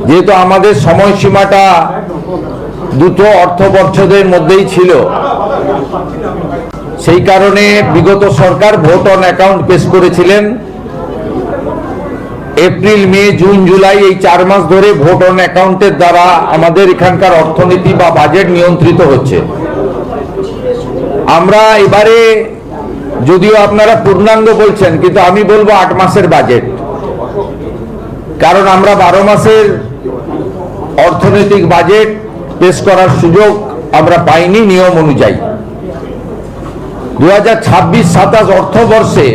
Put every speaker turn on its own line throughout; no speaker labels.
যেহেতু আমাদের সময়সীমাটা দুটো অর্থবর্ষের মধ্যেই ছিল, সেই কারণে বিগত সরকার ভোট অন অ্যাকাউন্ট পেশ করেছিলেন। এপ্রিল, মে, জুন, জুলাই এই 4 মাস ধরে ভোট অন অ্যাকাউন্টের দ্বারা আমাদের এখানকার অর্থনীতি বা বাজেট নিয়ন্ত্রিত হচ্ছে। আমরা এবারে, যদিও আপনারা পূর্ণাঙ্গ বলছেন, কিন্তু আমি বলবো 8 মাসের বাজেট, কারণ আমরা 12 মাসের অর্থনৈতিক বাজেট পেশ করার সুযোগ আমরা পাইনি নিয়ম অনুযায়ী। 2026-27 অর্থবর্ষে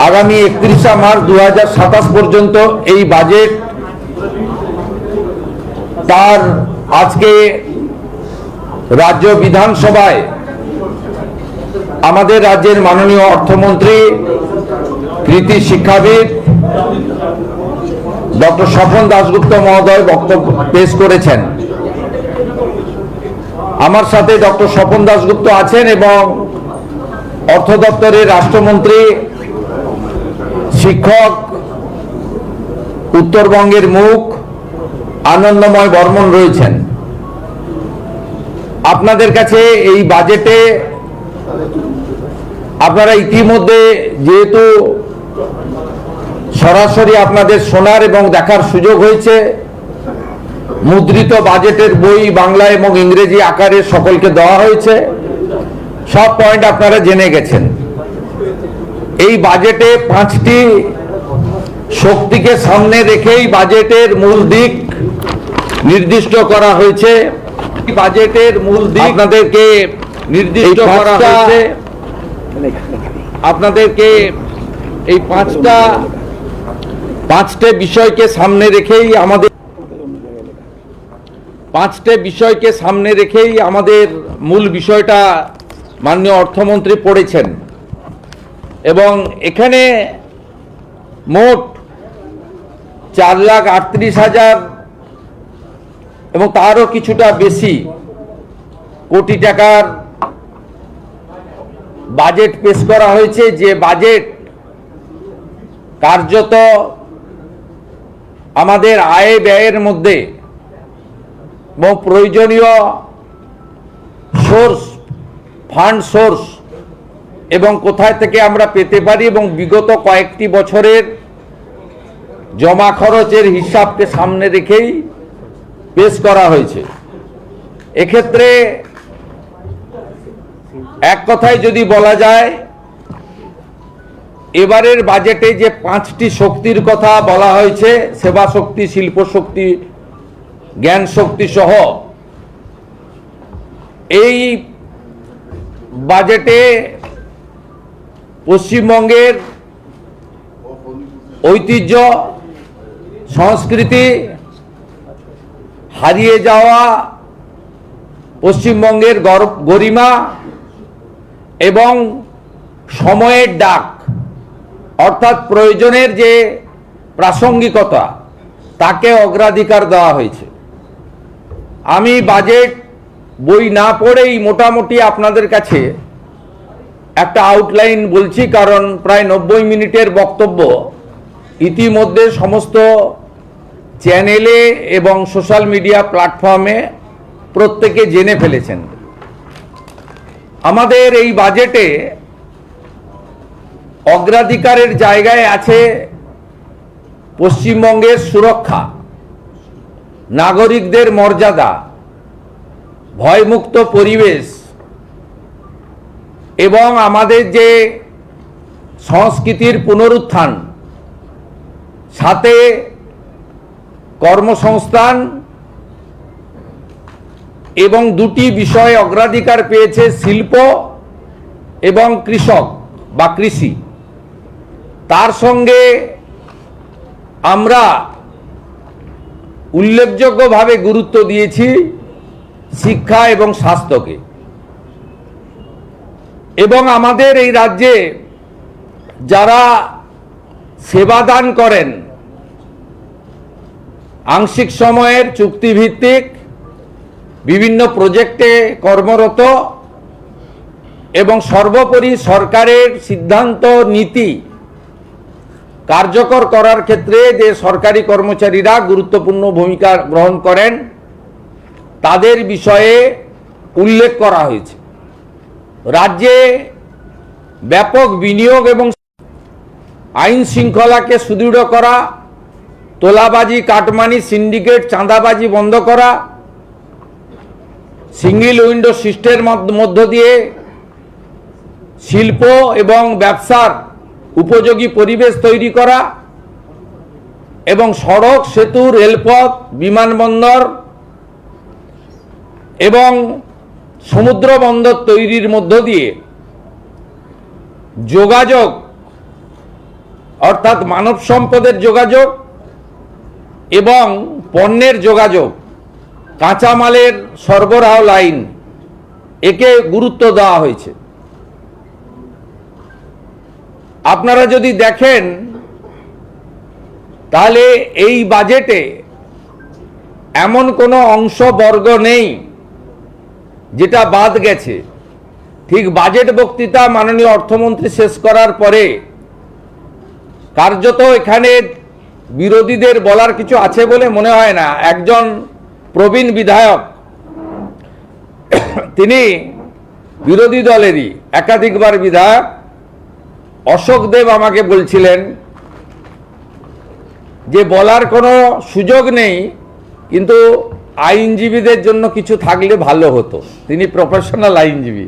আগামী 31শে মার্চ 2027 পর্যন্ত এই বাজেট তার আজকে রাজ্য বিধানসভায় আমাদের রাজ্যের মাননীয় অর্থমন্ত্রী, কৃতি শিক্ষাবিদ ডক্টর স্বপন দাশগুপ্ত মহোদয় বক্তব্য পেশ করেছেন। আমার সাথে ডক্টর স্বপন দাশগুপ্ত আছেন এবং অর্থ দপ্তরের রাষ্ট্রমন্ত্রী, শিক্ষক, উত্তরবঙ্গের মুখ আনন্দময় বর্মন রয়েছেন। আপনাদের কাছে এই বাজেটে আপনারা ইতিমধ্যে যেহেতু সরাসরি আপনাদের শোনার এবং দেখার সুযোগ হয়েছে, মুদ্রিত বাজেটের বই বাংলা এবং ইংরেজি আকারে সকলকে দেওয়া হয়েছে, সব পয়েন্ট আপনারা জেনে গেছেন। এই বাজেটে 5টি শক্তিকে সামনে রেখেই বাজেটের মূল দিক নির্দিষ্ট করা হয়েছে। বাজেটের মূল দিক আপনাদেরকে নির্দিষ্ট করা হয়েছে। আপনাদেরকে এই 5টে বিষয়কে সামনে রেখেই আমাদের মূল বিষয়টা মাননীয় অর্থমন্ত্রী পড়েছেন। এবং এখানে মোট 4,38,000 এবং তারও কিছুটা বেশি কোটি টাকার বাজেট পেশ করা হয়েছে, যে বাজেট কার্যত আমাদের আয় ব্যয়ের মধ্যে এবং প্রয়োজনীয় ফান্ড সোর্স এবং কোথায় থেকে আমরা পেতে পারি এবং বিগত কয়েকটি বছরের জমা খরচের হিসাবকে সামনে রেখেই পেশ করা হয়েছে। এক্ষেত্রে এক কথায় যদি বলা যায়, এবারের বাজেটে যে 5টি শক্তির কথা বলা হয়েছে, সেবা শক্তি, শিল্প শক্তি, জ্ঞান শক্তি সহ, এই বাজেটে পশ্চিমবঙ্গের ঐতিহ্য, সংস্কৃতি, হারিয়ে যাওয়া পশ্চিমবঙ্গের গরিমা এবং সময়ের ডাক, অর্থাৎ প্রয়োজনের যে প্রাসঙ্গিকতা, তাকে অগ্রাধিকার দেওয়া হয়েছে। আমি বাজেট বই না পড়েই মোটামুটি আপনাদের কাছে একটা আউটলাইন বলছি, কারণ প্রায় 90 মিনিটের বক্তব্য ইতিমধ্যে সমস্ত চ্যানেলে এবং সোশ্যাল মিডিয়া প্ল্যাটফর্মে প্রত্যেকে জেনে ফেলেছেন। আমাদের এই বাজেটে অগ্রাধিকারের জায়গায় আছে পশ্চিমবঙ্গের সুরক্ষা, নাগরিকদের মর্যাদা, ভয়মুক্ত পরিবেশ এবং আমাদের যে সংস্কৃতির পুনরুত্থান, সাথে কর্মসংস্থান এবং 2টি বিষয়ে অগ্রাধিকার পেয়েছে শিল্প এবং কৃষক বা কৃষি। তার সঙ্গে আমরা উল্লেখযোগ্যভাবে গুরুত্ব দিয়েছি শিক্ষা এবং স্বাস্থ্যকে। এবং আমাদের এই রাজ্যে যারা সেবাদান করেন, আংশিক সময়ের চুক্তিভিত্তিক বিভিন্ন প্রজেক্টে কর্মরত এবং সর্বোপরি সরকারের সিদ্ধান্ত নীতি কার্যকর করার ক্ষেত্রে যে সরকারি কর্মচারীরা গুরুত্বপূর্ণ ভূমিকা গ্রহণ করেন তাদের বিষয়ে উল্লেখ করা হয়েছে। রাজ্যে ব্যাপক বিনিয়োগ এবং আইন শৃঙ্খলাকে সুদৃঢ় করা, তোলাবাজি, কাটমানি, সিন্ডিকেট, চাঁদাবাজি বন্ধ করা, সিঙ্গেল উইন্ডো সিস্টেমের মধ্য দিয়ে শিল্প এবং ব্যবসার উপযোগী পরিবেশ তৈরি করা এবং সড়ক, সেতু, রেলপথ, বিমানবন্দর এবং সমুদ্র বন্দর তৈরির মধ্য দিয়ে যোগাযোগ অর্থাৎ মানব সম্পদের যোগাযোগ এবং পণ্যের যোগাযোগ, কাঁচামালের সরবরাহ লাইন একে গুরুত্ব দেওয়া হয়েছে। আপনারা যদি দেখেন তাহলে এই বাজেটে এমন কোনো অংশবর্গ নেই যেটা বাদ গেছে। ঠিক বাজেট বক্তৃতা মাননীয় অর্থমন্ত্রী শেষ করার পরে কার্যত এখানে বিরোধীদের বলার কিছু আছে বলে মনে হয় না। একজন প্রবীণ বিধায়ক, তিনি বিরোধী দলেরই একাধিকবার বিধায়ক, অশোক দেব আমাকে বলছিলেন যে বলার কোনো সুযোগ নেই, কিন্তু আইনজীবীদের জন্য কিছু থাকলে ভালো হতো। তিনি প্রফেশনাল আইনজীবী।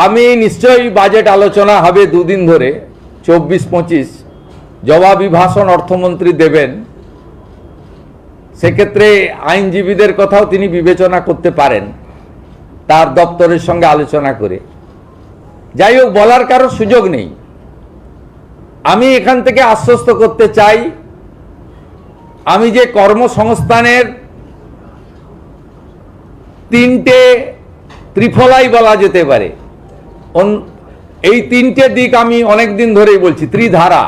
আমি নিশ্চয়ই বাজেট আলোচনা হবে দুদিন ধরে, 24-25 জবাবি ভাষণ অর্থমন্ত্রী দেবেন, সেক্ষেত্রে আইনজীবীদের কথাও তিনি বিবেচনা করতে পারেন তার দপ্তরের সঙ্গে আলোচনা করে। যাই হোক, বলার কারো সুযোগ নেই। আমি এখান থেকে আশ্বস্ত করতে চাই, আমি যে কর্মসংস্থানের তিনটে ত্রিফলাই বলা যেতে পারে, এই তিনটে দিক আমি অনেক দিন ধরেই বলছি। ত্রিধারা,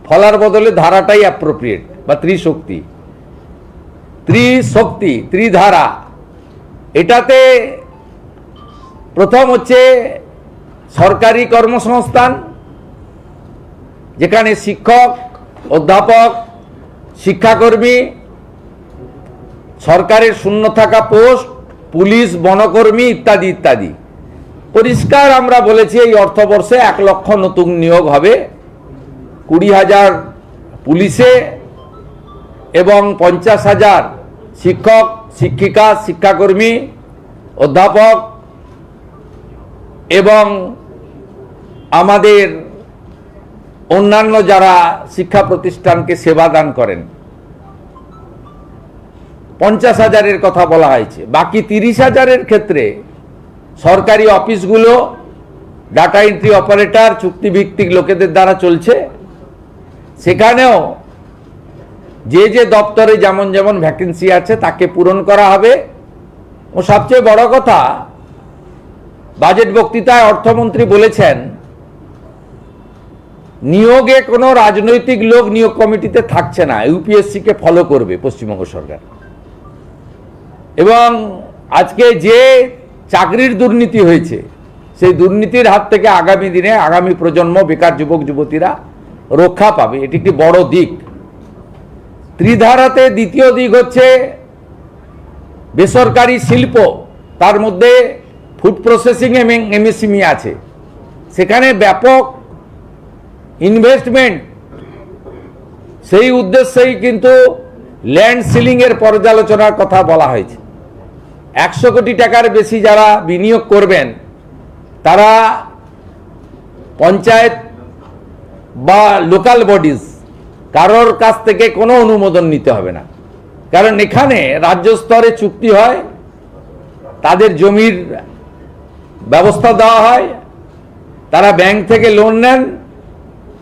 ফলার বদলে ধারাটাই অ্যাপ্রোপ্রিয়েট, বা ত্রিশক্তি, ত্রিধারা। এটাতে প্রথম হচ্ছে সরকারি কর্মসংস্থান, যেখানে শিক্ষক, অধ্যাপক, শিক্ষাকর্মী, সরকারের শূন্য থাকা পোস্ট, পুলিশ, বনকর্মী ইত্যাদি ইত্যাদি। পরিষ্কার আমরা বলেছি এই অর্থবর্ষে 1 লক্ষ নতুন নিয়োগ হবে, 20,000 পুলিশে এবং 50,000 শিক্ষক, শিক্ষিকা, শিক্ষাকর্মী, অধ্যাপক এবং আমাদের অন্যান্য যারা শিক্ষা প্রতিষ্ঠানকে সেবা দান করেন, 50,000-এর কথা বলা হয়েছে। বাকি 30,000-এর ক্ষেত্রে সরকারি অফিসগুলো ডাটা এন্ট্রি অপারেটর, চুক্তিভিত্তিক লোকেদের দ্বারা চলছে। সেখানেও যে যে দপ্তরে যেমন যেমন ভ্যাকেন্সি আছে তাকে পূরণ করা হবে। ও সবচেয়ে বড় কথা, বাজেট বক্তৃতায় অর্থমন্ত্রী বলেছেন নিয়োগে কোনো রাজনৈতিক লোক নিয়োগ কমিটিতে থাকছে না, ইউপিএসসিকে ফলো করবে পশ্চিমবঙ্গ সরকার। এবং আজকে যে চাকরির দুর্নীতি হয়েছে, সেই দুর্নীতির হাত থেকে আগামী দিনে আগামী প্রজন্ম, বেকার যুবক যুবতীরা রক্ষা পাবে। এটি একটি বড় দিক। ত্রিধারাতে দ্বিতীয় দিক হচ্ছে বেসরকারি শিল্প, তার মধ্যে ফুড প্রসেসিং এবং এমএসএমই আছে। সেখানে ব্যাপক ইনভেস্টমেন্ট, সেই উদ্দেশ্যেই কিন্তু ল্যান্ড সিলিংয়ের পর্যালোচনার কথা বলা হয়েছে। 100 কোটি টাকার বেশি যারা বিনিয়োগ করবেন তারা পঞ্চায়েত বা লোকাল বডিজ, কারোর কাছ থেকে কোনো অনুমোদন নিতে হবে না। কারণ এখানে রাজ্য স্তরে চুক্তি হয়, তাদের জমির ব্যবস্থা দেওয়া হয়, তারা ব্যাংক থেকে লোন নেন,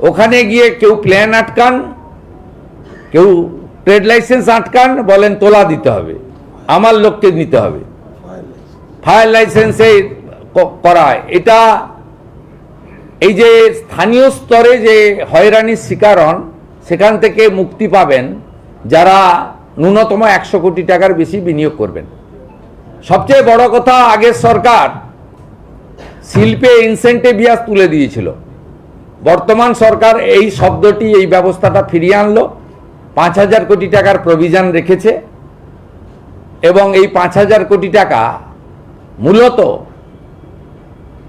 ওখানে গিয়ে কেউ প্ল্যান আটকান, কেউ ট্রেড লাইসেন্স আটকান, বলেন তোলা দিতে হবে, আমার লোককে নিতে হবে, ফায়ার লাইসেন্সে করা হয়। এটা এই যে স্থানীয় স্তরে যে হয়রানির শিকার হন, সেখান থেকে মুক্তি পাবেন যারা ন্যূনতম 100 কোটি টাকার বেশি বিনিয়োগ করবেন। সবচেয়ে বড় কথা, আগের সরকার শিল্পে ইনসেন্টিভিয়াস তুলে দিয়েছিল। বর্তমান সরকার এই শব্দটি, এই ব্যবস্থাটা ফিরিয়ে আনলো, 5,000 কোটি টাকার প্রভিশন রেখেছে এবং এই 5,000 কোটি টাকা মূলত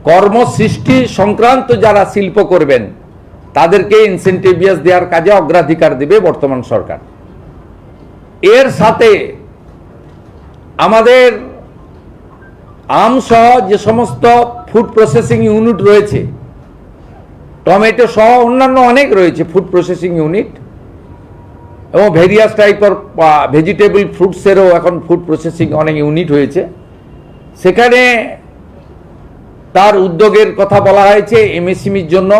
কর্মসৃষ্টি সংক্রান্ত যারা শিল্প করবেন তাদেরকে ইনসেন্টিভিয়াস দেওয়ার কাজে অগ্রাধিকার দেবে বর্তমান সরকার। এর সাথে আমাদের আমসহ যে সমস্ত ফুড প্রসেসিং ইউনিট রয়েছে, টমেটো সহ অন্যান্য অনেক রয়েছে ফুড প্রসেসিং ইউনিট, এবং ভেরিয়াস টাইপের ভেজিটেবল ফ্রুটসেরও এখন ফুড প্রসেসিং অনেক ইউনিট হয়েছে। সেখানে তার উদ্যোগের কথা বলা হয়েছে, এমএসএমইর জন্য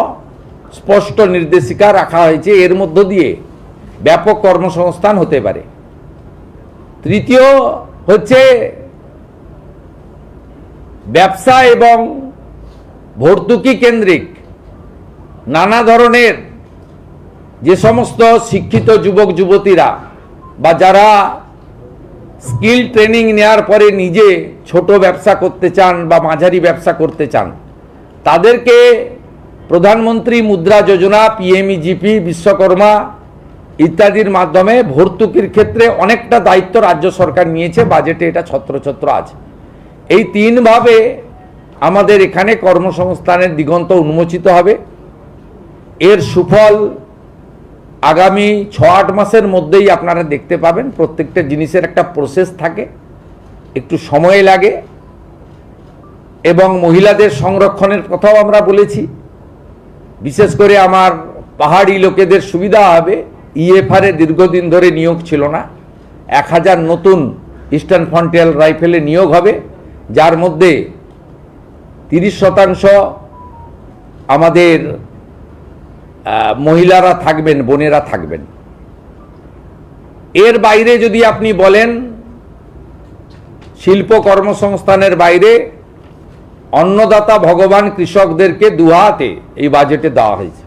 স্পষ্ট নির্দেশিকা রাখা হয়েছে, এর মধ্য দিয়ে ব্যাপক কর্মসংস্থান হতে পারে। তৃতীয় হচ্ছে ব্যবসা এবং ভর্তুকি কেন্দ্রিক নানা ধরনের যে সমস্ত শিক্ষিত যুবক যুবতীরা বা যারা স্কিল ট্রেনিং নেওয়ার পরে নিজে ছোট ব্যবসা করতে চান বা মাঝারি ব্যবসা করতে চান, তাদেরকে প্রধানমন্ত্রী মুদ্রা যোজনা, পিএমইজিপি, বিশ্বকর্মা ইত্যাদির মাধ্যমে ভর্তুকির ক্ষেত্রে অনেকটা দায়িত্ব রাজ্য সরকার নিয়েছে, বাজেটে এটা ছত্রছত্র আছে। এই তিনভাবে আমাদের এখানে কর্মসংস্থানের দিগন্ত উন্মোচিত হবে। এর সুফল আগামী 6-8 মাসের মধ্যেই আপনারা দেখতে পাবেন। প্রত্যেকটা জিনিসের একটা প্রসেস থাকে, একটু সময় লাগে, এবং মহিলাদের সংরক্ষণের কথাও আমরা বলেছি। বিশেষ করে আমার পাহাড়ি লোকেদের সুবিধা হবে, ইএফআর এ দীর্ঘদিন ধরে নিয়োগ ছিল না, 1000 নতুন ইস্টার্ন ফ্রন্টিয়ার রাইফেলে নিয়োগ হবে, যার মধ্যে 30% আমাদের মহিলারা থাকবেন, বোনেরা থাকবেন। এর বাইরে যদি আপনি বলেন শিল্প কর্মসংস্থানের বাইরে অন্নদাতা ভগবান কৃষকদেরকে দুহাতে এই বাজেটে দেওয়া হয়েছে।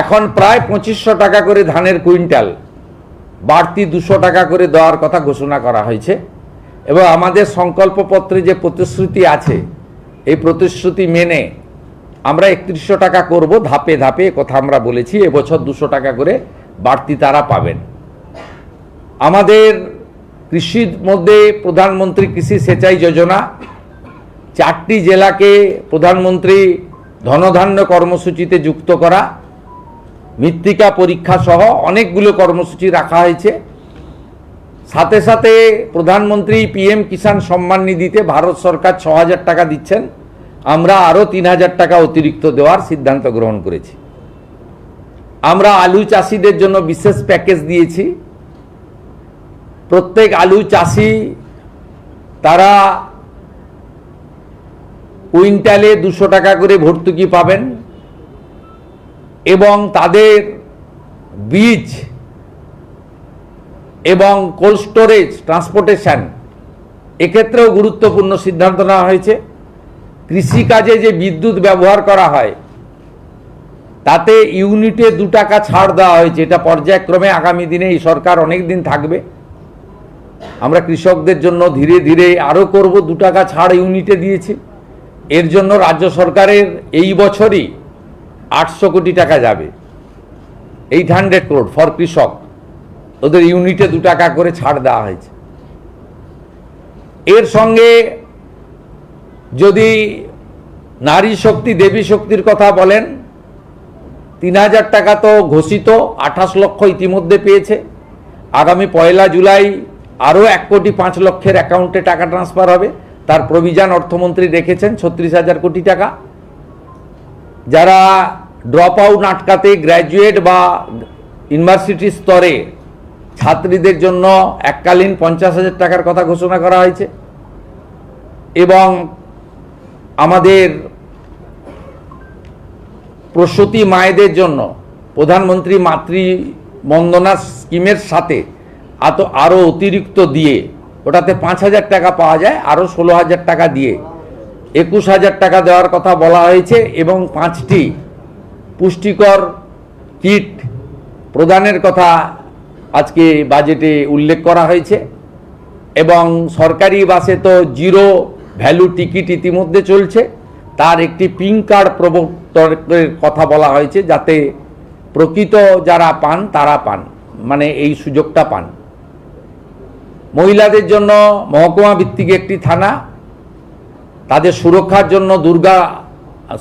এখন প্রায় 2500 টাকা করে ধানের কুইন্টাল, বাড়তি 200 টাকা করে দেওয়ার কথা ঘোষণা করা হয়েছে। এবং আমাদের সংকল্পপত্রে যে প্রতিশ্রুতি আছে, এই প্রতিশ্রুতি মেনে আমরা 3100 টাকা করব ধাপে ধাপে, কথা আমরা বলেছি। এবছর 200 টাকা করে বাড়তি তারা পাবেন। আমাদের কৃষির মধ্যে প্রধানমন্ত্রী কৃষি সেচাই যোজনা, 4টি জেলাকে প্রধানমন্ত্রী ধনধান্য কর্মসূচিতে যুক্ত করা, মৃত্তিকা পরীক্ষা সহ অনেকগুলো কর্মসূচি রাখা হয়েছে। সাথে সাথে প্রধানমন্ত্রী পিএম কিষাণ সম্মান নিধিতে ভারত সরকার 6000 টাকা দিচ্ছেন, আমরা আরও 3000 টাকা অতিরিক্ত দেওয়ার সিদ্ধান্ত গ্রহণ করেছি। আমরা আলু চাষিদের জন্য বিশেষ প্যাকেজ দিয়েছি। প্রত্যেক আলু চাষি তারা কুইন্টালে 200 টাকা করে ভর্তুকি পাবেন, এবং তাদের বীজ এবং কোল্ড স্টোরেজ, ট্রান্সপোর্টেশন, এক্ষেত্রেও গুরুত্বপূর্ণ সিদ্ধান্ত নেওয়া হয়েছে। কৃষিকাজে যে বিদ্যুৎ ব্যবহার করা হয় তাতে ইউনিটে 2 টাকা ছাড় দেওয়া হয়েছে। এটা পর্যায়ক্রমে আগামী দিনে এই সরকার অনেক দিন থাকবে। আমরা কৃষকদের জন্য ধীরে ধীরে আরও করব, 2 টাকা ছাড় ইউনিটে দিয়েছি। এর জন্য রাজ্য সরকারের এই বছরই 800 কোটি টাকা যাবে, 800 crore ফর কৃষক, ওদের ইউনিটে 2 টাকা করে ছাড় দেওয়া হয়েছে। এর সঙ্গে যদি নারী শক্তি, দেবী শক্তির কথা বলেন, 3000 টাকা তো ঘোষিত, 28 লক্ষ ইতিমধ্যে পেয়েছে। আগামী 1 জুলাই আরও 1,05,00,000 অ্যাকাউন্টে টাকা ট্রান্সফার হবে। তার প্রভিশন অর্থমন্ত্রী রেখেছেন 36,000 কোটি টাকা। যারা ড্রপ আউট আটকাতে গ্র্যাজুয়েট বা ইউনিভার্সিটি স্তরে ছাত্রীদের জন্য এককালীন 50,000 টাকার কথা ঘোষণা করা হয়েছে। এবং আমাদের প্রসূতি মায়েদের জন্য প্রধানমন্ত্রী মাতৃ বন্দনা স্কিমের সাথে আরও অতিরিক্ত দিয়ে, ওটাতে 5,000 টাকা পাওয়া যায়, আরও 16,000 টাকা দিয়ে 21,000 টাকা দেওয়ার কথা বলা হয়েছে। এবং 5টি পুষ্টিকর কিট প্রদানের কথা আজকে বাজেটে উল্লেখ করা হয়েছে। এবং সরকারি বাসে তো 0 ভ্যালু টিকিট ইতিমধ্যে চলছে, তার একটি পিঙ্ক কার্ড প্রবর্তনের কথা বলা হয়েছে, যাতে প্রকৃত যারা পান তারা পান, মানে এই সুযোগটা পান। মহিলাদের জন্য মহকুমা ভিত্তিক একটি থানা, তাদের সুরক্ষার জন্য দুর্গা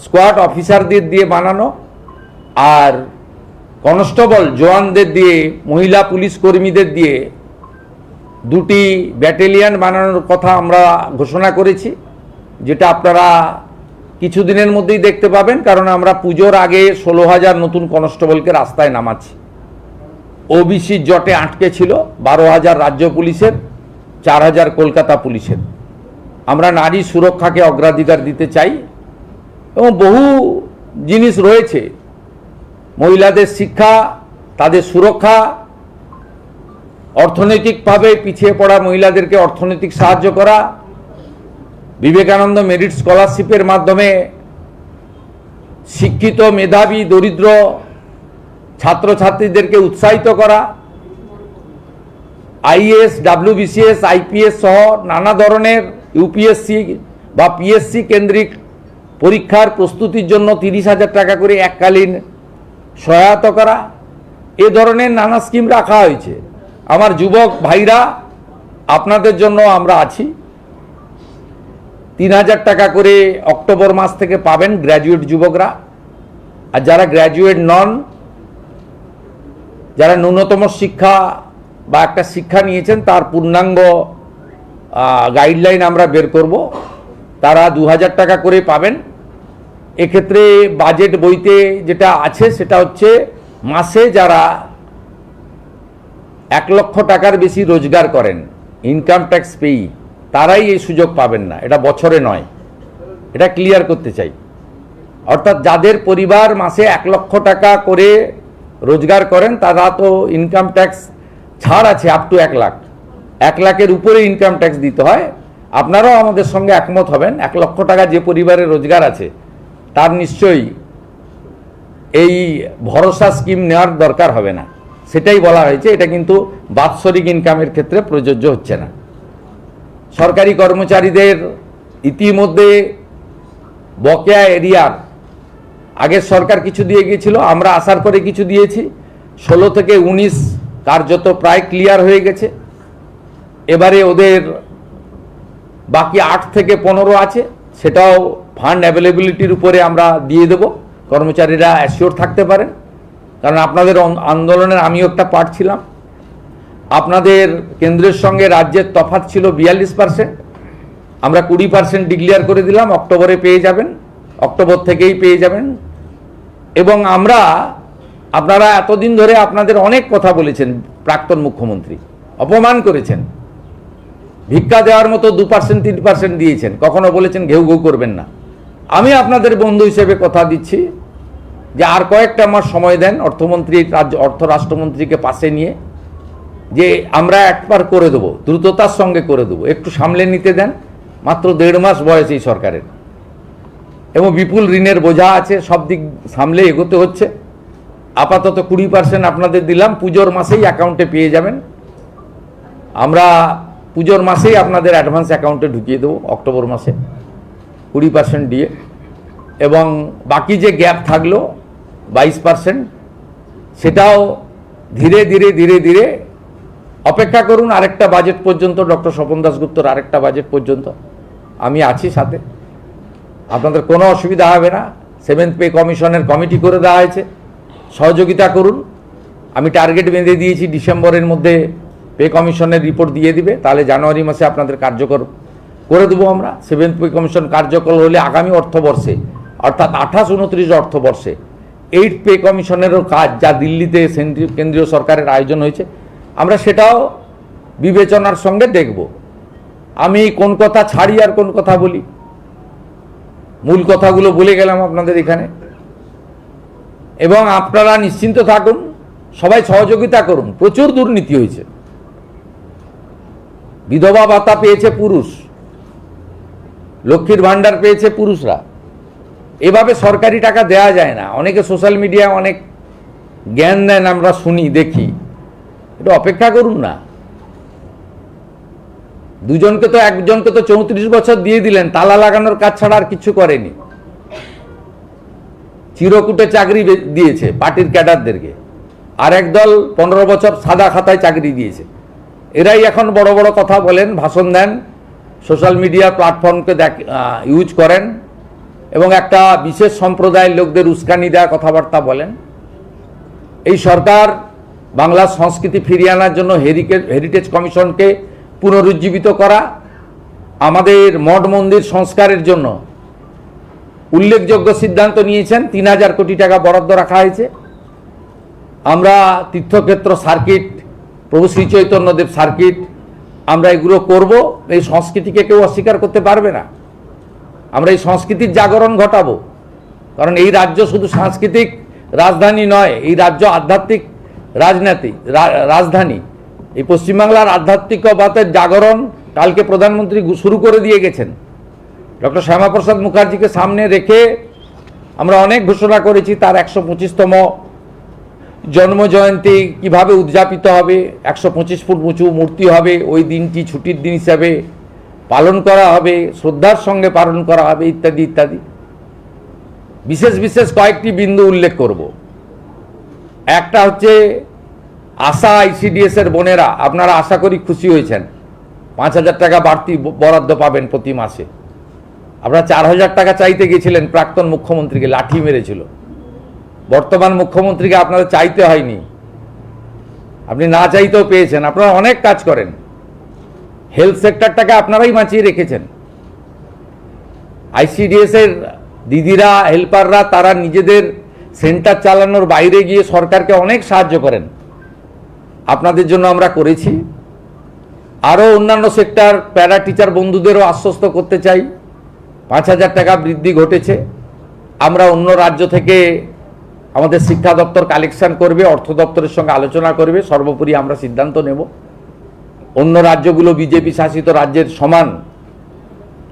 স্কোয়াড অফিসারদের দিয়ে বানানো, আর কনস্টেবল জওয়ানদের দিয়ে, মহিলা পুলিশ কর্মীদের দিয়ে দুটি ব্যাটালিয়ন বানানোর কথা আমরা ঘোষণা করেছি, যেটা আপনারা কিছুদিনের মধ্যেই দেখতে পাবেন, কারণ আমরা পুজোর আগে 16,000 নতুন কনস্টেবলকে রাস্তায় নামাচ্ছি। ওবিসি জটে আটকে ছিল 12,000 রাজ্য পুলিশের, 4,000 কলকাতা পুলিশের। আমরা নারী সুরক্ষাকে অগ্রাধিকার দিতে চাই এবং বহু জিনিস রয়েছে, মহিলাদের শিক্ষা, তাদের সুরক্ষা, অর্থনৈতিকভাবে পিছিয়ে পড়া মহিলাদেরকে অর্থনৈতিক সাহায্য করা, বিবেকানন্দ মেরিট স্কলারশিপের মাধ্যমে শিক্ষিত মেধাবী দরিদ্র ছাত্রছাত্রীদেরকে উৎসাহিত করা, আইএএস, ডাব্লিউবিসিএস, আইপিএস সহ নানা ধরনের ইউপিএসসি বা পিএসসি কেন্দ্রিক পরীক্ষার প্রস্তুতির জন্য 30,000 টাকা করে এককালীন সহায়তা করা, এ ধরনের নানা স্কিম রাখা হয়েছে। আমার যুবক ভাইরা, আপনাদের জন্য আমরা আছি। 3,000 টাকা করে অক্টোবর মাস থেকে পাবেন গ্র্যাজুয়েট যুবকরা, আর যারা গ্র্যাজুয়েট নন, যারা ন্যূনতম শিক্ষা বা একটা শিক্ষা নিয়েছেন তার পূর্ণাঙ্গ গাইডলাইন আমরা বের করব, তারা 2,000 টাকা করে পাবেন। এক্ষেত্রে বাজেট বইতে যেটা আছে সেটা হচ্ছে মাসে যারা 1 লক্ষ টাকার বেশি রোজগার করেন, ইনকাম ট্যাক্স পেই, তারাই এই সুযোগ পাবেন না, এটা বছরে নয়, এটা ক্লিয়ার করতে চাই। অর্থাৎ যাদের পরিবার মাসে 1 লক্ষ টাকা করে রোজগার করেন তারা তো ইনকাম ট্যাক্স ছাড় আছে আপ টু 1 লাখ, 1 লাখের উপরে ইনকাম ট্যাক্স দিতে হয়। আপনারাও আমাদের সঙ্গে একমত হবেন, 1 লক্ষ টাকা যে পরিবারের রোজগার আছে তার নিশ্চয়ই এই ভরসা স্কিম নেওয়ার দরকার হবে না, সেটাই বলা হয়েছে। এটা কিন্তু বাৎসরিক ইনকামের ক্ষেত্রে প্রযোজ্য হচ্ছে না। সরকারি কর্মচারীদের ইতিমধ্যে বকেয়া এরিয়ার আগের সরকার কিছু দিয়ে গিয়েছিল, আমরা আসার পরে কিছু দিয়েছি, 16 থেকে 19 কার্যত প্রায় ক্লিয়ার হয়ে গেছে। এবারে ওদের বাকি 8 থেকে 15 আছে, সেটাও ফান্ড অ্যাভেলেবিলিটির উপরে আমরা দিয়ে দেব, কর্মচারীরা অ্যাসিওর থাকতে পারেন। কারণ আপনাদের আন্দোলনের আমিও একটা পার্ট ছিলাম। আপনাদের কেন্দ্রের সঙ্গে রাজ্যের তফাৎ ছিল 42%, আমরা 20% ডিক্লেয়ার করে দিলাম, অক্টোবরে পেয়ে যাবেন, অক্টোবর থেকেই পেয়ে যাবেন। এবং আপনারা এতদিন ধরে আপনাদের অনেক কথা বলেছেন, প্রাক্তন মুখ্যমন্ত্রী অপমান করেছেন, ভিক্ষা দেওয়ার মতো 2%, 3% দিয়েছেন, কখনো বলেছেন ঘেউ ঘেউ করবেন না। আমি আপনাদের বন্ধু হিসেবে কথা দিচ্ছি যে আর কয়েকটা মাস সময় দেন, অর্থমন্ত্রী, অর্থ রাষ্ট্রমন্ত্রীকে পাশে নিয়ে, যে আমরা একবার করে দেবো, দ্রুততার সঙ্গে করে দেবো, একটু সামলে নিতে দেন। মাত্র 1.5 মাস বয়স এই সরকারের, এবং বিপুল ঋণের বোঝা আছে, সব দিক সামলে এগোতে হচ্ছে। আপাতত 20% আপনাদের দিলাম, পুজোর মাসেই অ্যাকাউন্টে পেয়ে যাবেন। আমরা পুজোর মাসেই আপনাদের অ্যাডভান্স অ্যাকাউন্টে ঢুকিয়ে দেবো, অক্টোবর মাসে 20% দিয়ে। এবং বাকি যে গ্যাপ থাকলো 22%, সেটাও ধীরে ধীরে ধীরে ধীরে অপেক্ষা করুন আরেকটা বাজেট পর্যন্ত, ডক্টর স্বপন দাশগুপ্তর আরেকটা বাজেট পর্যন্ত আমি আছি সাথে, আপনাদের কোনো অসুবিধা হবে না। 7th পে কমিশনের কমিটি করে দেওয়া হয়েছে, সহযোগিতা করুন। আমি টার্গেট বেঁধে দিয়েছি, ডিসেম্বরের মধ্যে পে কমিশনের রিপোর্ট দিয়ে দিবে, তাহলে জানুয়ারি মাসে আপনাদের কার্যকর করে দেবো আমরা। 7th পে কমিশন কার্যকর হলে আগামী অর্থবর্ষে, অর্থাৎ 28-29 অর্থবর্ষে 8th পে কমিশনেরও কাজ, যা দিল্লিতে কেন্দ্রীয় সরকারের আয়োজন হয়েছে, আমরা সেটাও বিবেচনার সঙ্গে দেখব। আমি কোন কথা ছাড়ি আর কোন কথা বলি, মূল কথাগুলো বলে গেলাম আপনাদের এখানে। এবং আপনারা নিশ্চিন্ত থাকুন, সবাই সহযোগিতা করুন। প্রচুর দুর্নীতি হয়েছে, বিধবা ভাতা পেয়েছে পুরুষ, লক্ষ্মীর ভাণ্ডার পেয়েছে পুরুষরা। এভাবে সরকারি টাকা দেয়া যায় না। অনেকে সোশ্যাল মিডিয়ায় অনেক জ্ঞান দেন, আমরা শুনি দেখি, একটু অপেক্ষা করুন না। একজনকে তো 34 বছর দিয়ে দিলেন, তালা লাগানোর কাজ ছাড়া আর কিছু করেনি। চিরকুটে চাকরি দিয়েছে পার্টির ক্যাডারদেরকে, আর একদল 15 বছর সাদা খাতায় চাকরি দিয়েছে। এরাই এখন বড় বড় কথা বলেন, ভাষণ দেন, সোশ্যাল মিডিয়া প্ল্যাটফর্মকে ইউজ করেন এবং একটা বিশেষ সম্প্রদায়ের লোকদের উস্কানি দেওয়া কথাবার্তা বলেন। এই সরকার বাংলার সংস্কৃতি ফিরিয়ে আনার জন্য হেরিটেজ কমিশনকে পুনরুজ্জীবিত করা, আমাদের মঠ মন্দির সংস্কারের জন্য উল্লেখযোগ্য সিদ্ধান্ত নিয়েছেন। 3000 কোটি টাকা বরাদ্দ রাখা হয়েছে। আমরা তীর্থক্ষেত্র সার্কিট, প্রভু শ্রী চৈতন্যদেব সার্কিট, আমরা এগুলো করব। এই সংস্কৃতিকে কেউ অস্বীকার করতে পারবে না। আমরা এই সংস্কৃতির জাগরণ ঘটাবো, কারণ এই রাজ্য শুধু সাংস্কৃতিক রাজধানী নয়, এই রাজ্য আধ্যাত্মিক রাজধানী। এই পশ্চিমবাংলার আধ্যাত্মিকতার জাগরণ কালকে প্রধানমন্ত্রী শুরু করে দিয়ে গেছেন। ডক্টর শ্যামাপ্রসাদ মুখার্জিকে সামনে রেখে আমরা অনেক ঘোষণা করেছি। তার 125তম জন্মজয়ন্তী কিভাবে উদযাপিত হবে, 125 ফুট উঁচু মূর্তি হবে, ওই দিনটি ছুটির দিন হিসাবে পালন করা হবে, শ্রদ্ধার সঙ্গে পালন করা হবে, ইত্যাদি ইত্যাদি। বিশেষ বিশেষ কয়েকটি বিন্দু উল্লেখ করব। একটা হচ্ছে আশা ICDS এর বোনেরা, আপনারা আশা করি খুশি হয়েছেন, 5000 টাকা বাড়তি বরাদ্দ পাবেন প্রতি মাসে। আপনারা 4000 টাকা চাইতে গেছিলেন, প্রাক্তন মুখ্যমন্ত্রীকে লাঠি মেরেছিল। বর্তমান মুখ্যমন্ত্রীকে আপনাদের চাইতে হয়নি, আপনি না চাইতেও পেয়েছেন। আপনারা অনেক কাজ করেন, হেলথ সেক্টরটাকে আপনারাই বাঁচিয়ে রেখেছেন। ICDS এর দিদিরা, হেল্পাররা, তারা নিজেদের সেন্টার চালানোর বাইরে গিয়ে সরকারকে অনেক সাহায্য করেন। আপনাদের জন্য আমরা করেছি। আরও অন্যান্য সেক্টর, প্যারা টিচার বন্ধুদেরও আশ্বস্ত করতে চাই, 5000 টাকা বৃদ্ধি ঘটেছে। আমরা অন্য রাজ্য থেকে আমাদের শিক্ষা দপ্তর কালেকশন করবে, অর্থ দপ্তরের সঙ্গে আলোচনা করবে, সর্বোপরি আমরা সিদ্ধান্ত নেব। অন্য রাজ্যগুলো বিজেপি শাসিত রাজ্যের সমান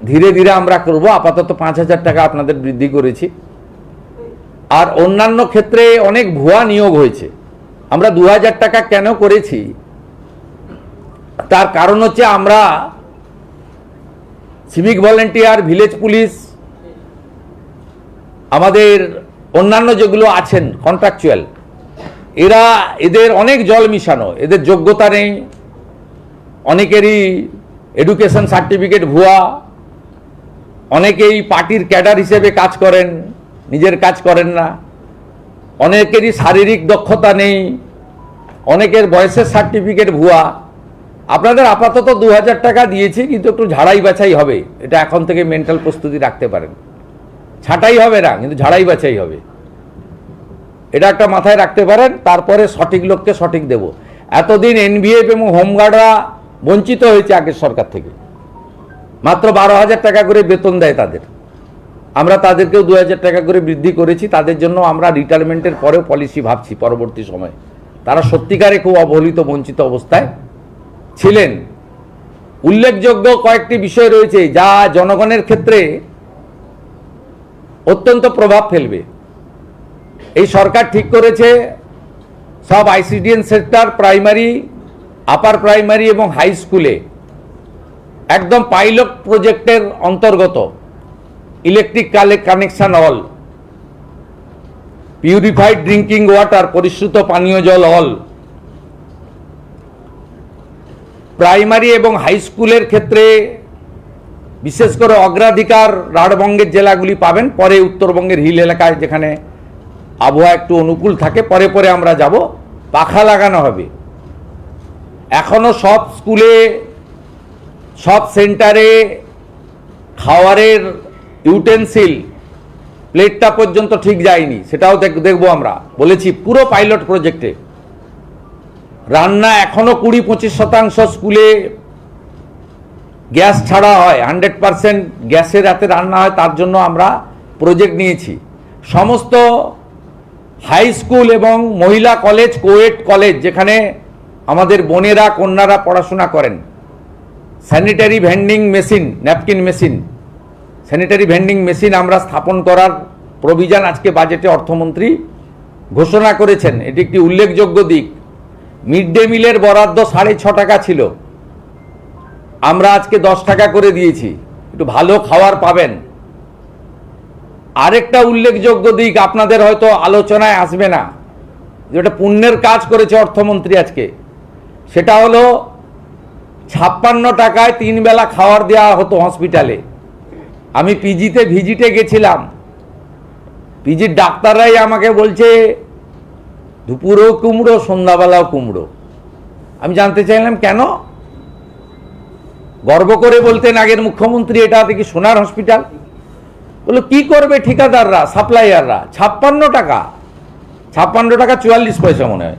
ধীরে ধীরে আমরা করব। আপাতত 5000 টাকা আপনাদের বৃদ্ধি করেছি। আর অন্যান্য ক্ষেত্রে অনেক ভুয়া নিয়োগ হয়েছে। আমরা 2000 টাকা কেন করেছি, তার কারণ হচ্ছে আমরা সিভিক ভলেন্টিয়ার, ভিলেজ পুলিশ, আমাদের অন্যান্য যেগুলো আছেন কন্ট্রাকচুয়াল, এদের অনেক জল মিশানো, এদের যোগ্যতা নেই, অনেকেরই এডুকেশন সার্টিফিকেট ভুয়া, অনেকেই পার্টির ক্যাডার হিসেবে কাজ করেন, নিজের কাজ করেন না, অনেকেরই শারীরিক দক্ষতা নেই, অনেকের বয়সের সার্টিফিকেট ভুয়া। আপনাদের আপাতত 2000 টাকা দিয়েছি, কিন্তু একটু ঝাড়াই বাছাই হবে। এটা এখন থেকে মেন্টাল প্রস্তুতি রাখতে পারেন। ছাঁটাই হবে না, কিন্তু ঝাড়াই বাছাই হবে, এটা একটা মাথায় রাখতে পারেন। তারপরে সঠিক লোককে সঠিক দেব। এতদিন NVF এবং হোমগার্ডরা বঞ্চিত হয়েছে আগের সরকার থেকে, মাত্র 12,000 টাকা করে বেতন দেয় তাদের। আমরা তাদেরকেও 2000 টাকা করে বৃদ্ধি করেছি। তাদের জন্য আমরা রিটায়ারমেন্টের পরেও পলিসি ভাবছি পরবর্তী সময়ে। তারা সত্যিকারে খুব অবহেলিত, বঞ্চিত অবস্থায় ছিলেন। উল্লেখযোগ্য কয়েকটি বিষয় রয়েছে যা জনগণের ক্ষেত্রে অত্যন্ত প্রভাব ফেলবে। এই সরকার ঠিক করেছে সব ICDS sector, primary, upper primary এবং হাই স্কুলে একদম পাইলট প্রজেক্টের অন্তর্গত electric connection all, purified drinking water, পরিশ্রুত পানীয় জল অল, প্রাইমারি এবং হাই স্কুলের ক্ষেত্রে বিশেষ করে অগ্রাধিকার রাঢ়বঙ্গের জেলাগুলি পাবেন। পরে উত্তরবঙ্গের হিল এলাকায় যেখানে আবহাওয়া একটু অনুকূল থাকে, পরে পরে আমরা যাব। পাখা লাগানো হবে। এখনো সব স্কুলে, সব সেন্টারে খাওয়ারের ইউটেন্সিল, প্লেটটা পর্যন্ত ঠিক যায়নি, সেটাও দেখবো। আমরা বলেছি পুরো পাইলট প্রজেক্টে। রান্না এখনো 20-25% স্কুলে গ্যাস ছাড়া হয়, 100% গ্যাসের রাতে রান্না হয়, তার জন্য আমরা প্রজেক্ট নিয়েছি। সমস্ত হাই স্কুল এবং মহিলা কলেজ, কোয়েট কলেজ, যেখানে আমাদের বোনেরা, কন্যারা পড়াশোনা করেন, sanitary vending machine, napkin machine, sanitary vending machine আমরা স্থাপন করার প্রভিশন আজকে বাজেটে অর্থমন্ত্রী ঘোষণা করেছেন। এটি একটি উল্লেখযোগ্য দিক। মিড ডে মিলের বরাদ্দ 6.5 টাকা ছিল, আমরা আজকে 10 টাকা করে দিয়েছি, একটু ভালো খাবার পাবেন। আরেকটা উল্লেখযোগ্য দিক আপনাদের হয়তো আলোচনায় আসবে না, যেটা পুণ্যের কাজ করেছে অর্থমন্ত্রী আজকে, সেটা হলো 56 টাকায় 3 বেলা খাবার দেওয়া হতো হসপিটালে। আমি পিজিতে ভিজিটে গেছিলাম, পিজির ডাক্তাররাই আমাকে বলছে দুপুরেও কুমড়ো, সন্ধ্যাবেলাও কুমড়ো। আমি জানতে চাইলাম কেন? গর্ব করে বলতেন আগের মুখ্যমন্ত্রী, এটা দেখি সোনার হসপিটাল। বললো কি করবে ঠিকাদাররা, সাপ্লাইয়াররা? 56 টাকা, 56 টাকা 44 পয়সা মনে হয়।